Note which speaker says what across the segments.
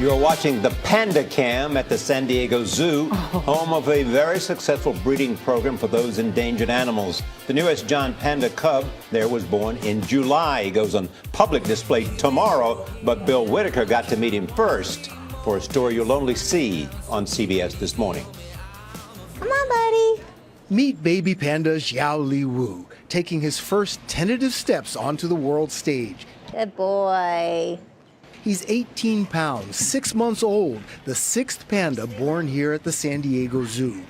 Speaker 1: You're watching the Panda Cam at the San Diego Zoo, home of a very successful breeding program for those endangered animals. The newest John Panda cub there was born in July. He goes on public display tomorrow, but Bill Whitaker got to meet him first for a story you'll only see on CBS this morning.
Speaker 2: Come on, buddy.
Speaker 3: Meet baby panda Xiao Li Wu, taking his first tentative steps onto the world stage.
Speaker 2: Good boy.
Speaker 3: He's 18 pounds, 6 months old, the sixth panda born here at the San Diego Zoo.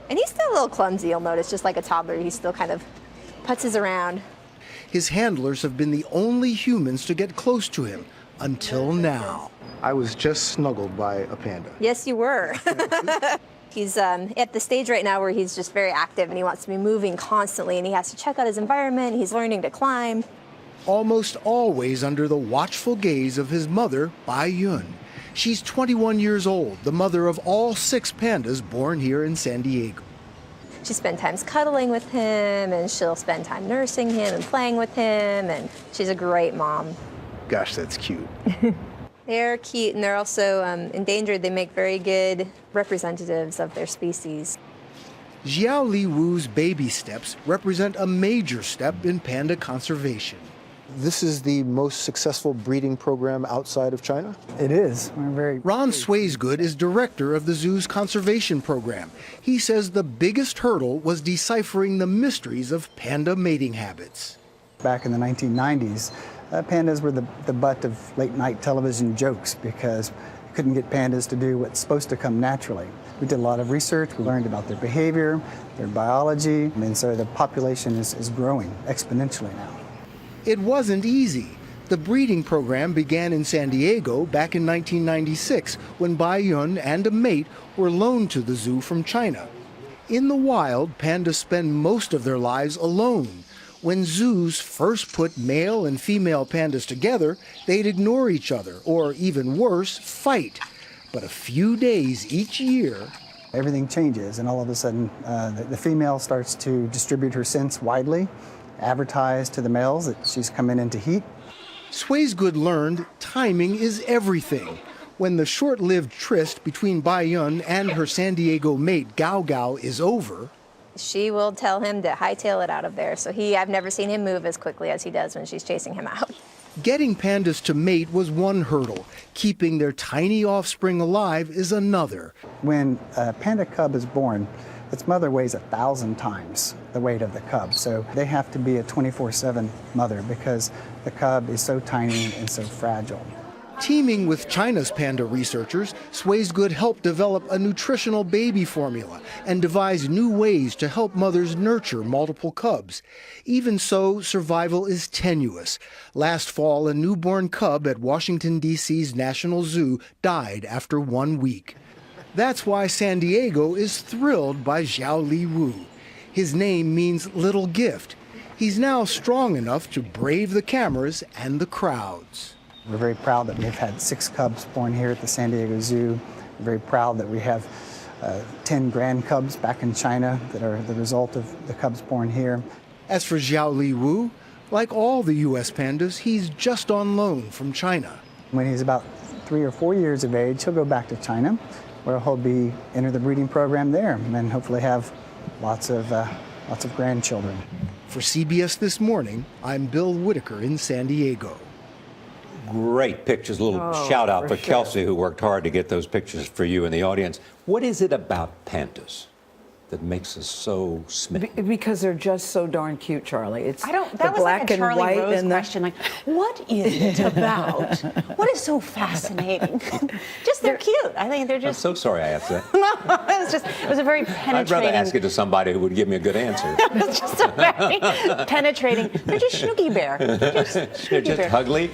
Speaker 2: And he's still a little clumsy, you'll notice, just like a toddler. He still kind of putzes around.
Speaker 3: His handlers have been the only humans to get close to him until now.
Speaker 4: I was just snuggled by a panda.
Speaker 2: Yes, you were. He's at the stage right now where he's just very active and he wants to be moving constantly and he has to check out his environment. He's learning to climb.
Speaker 3: Almost always under the watchful gaze of his mother, Bai Yun. She's 21 years old, the mother of all 6 pandas born here in San Diego.
Speaker 2: She spends time cuddling with him and she'll spend time nursing him and playing with him, and she's a great mom.
Speaker 4: Gosh, that's cute.
Speaker 2: They're cute and they're also endangered. They make very good representatives of their species.
Speaker 3: Xiao Li Wu's baby steps represent a major step in panda conservation.
Speaker 4: This is the most successful breeding program outside of China?
Speaker 5: It is. We're very.
Speaker 3: Ron Swaysgood is director of the zoo's conservation program. He says the biggest hurdle was deciphering the mysteries of panda mating habits.
Speaker 5: Back in the 1990s, pandas were the butt of late-night television jokes because you couldn't get pandas to do what's supposed to come naturally. We did a lot of research. We learned about their behavior, their biology, and so the population is growing exponentially now.
Speaker 3: It wasn't easy. The breeding program began in San Diego back in 1996 when Bai Yun and a mate were loaned to the zoo from China. In the wild, pandas spend most of their lives alone. When zoos first put male and female pandas together, they'd ignore each other, or even worse, fight. But a few days each year,
Speaker 5: Everything changes, and all of a sudden, the female starts to distribute her scents widely, advertise to the males that she's coming into heat.
Speaker 3: Swaysgood learned timing is everything. When the short-lived tryst between Bai Yun and her San Diego mate Gao Gao is over,
Speaker 2: She will tell him to hightail it out of there. So I've never seen him move as quickly as he does when she's chasing him out.
Speaker 3: getting pandas to mate was one hurdle. Keeping their tiny offspring alive is another.
Speaker 5: When a panda cub is born, its mother weighs 1,000 times the weight of the cub. So they have to be a 24/7 mother because the cub is so tiny and so fragile.
Speaker 3: Teaming with China's panda researchers, Swaysgood helped develop a nutritional baby formula and devise new ways to help mothers nurture multiple cubs. Even so, survival is tenuous. Last fall, a newborn cub at Washington, D.C.'s National Zoo died after 1 week. That's why San Diego is thrilled by Xiao Li Wu. His name means little gift. He's now strong enough to brave the cameras and the crowds.
Speaker 5: We're very proud that we've had 6 cubs born here at the San Diego Zoo. We're very proud that we have 10 grand cubs back in China that are the result of the cubs born here.
Speaker 3: As for Xiao Li Wu, like all the U.S. pandas, he's just on loan from China.
Speaker 5: When he's about 3 or 4 years of age, he'll go back to China, where he'll enter the breeding program there, and then hopefully have lots of grandchildren.
Speaker 3: For CBS This Morning, I'm Bill Whitaker in San Diego.
Speaker 1: Great pictures. A little shout out for Kelsey, who worked hard to get those pictures for you in the audience. What is it about pandas that makes us so smitten?
Speaker 6: Because they're just so darn cute, Charlie. It's
Speaker 7: I don't.
Speaker 6: the
Speaker 7: That was
Speaker 6: black
Speaker 7: like a
Speaker 6: and
Speaker 7: Charlie
Speaker 6: white
Speaker 7: Rose
Speaker 6: and
Speaker 7: question. Like, what is it about? What is so fascinating? Just they're cute. I think they're
Speaker 1: I'm
Speaker 7: just.
Speaker 1: so sorry I asked that.
Speaker 7: It was a very penetrating.
Speaker 1: I'd rather ask it to somebody who would give me a good answer.
Speaker 7: It's just a very penetrating. They're just Snooki Bear. They're just
Speaker 1: They're
Speaker 7: Snooki
Speaker 1: just
Speaker 7: Bear.
Speaker 1: ugly.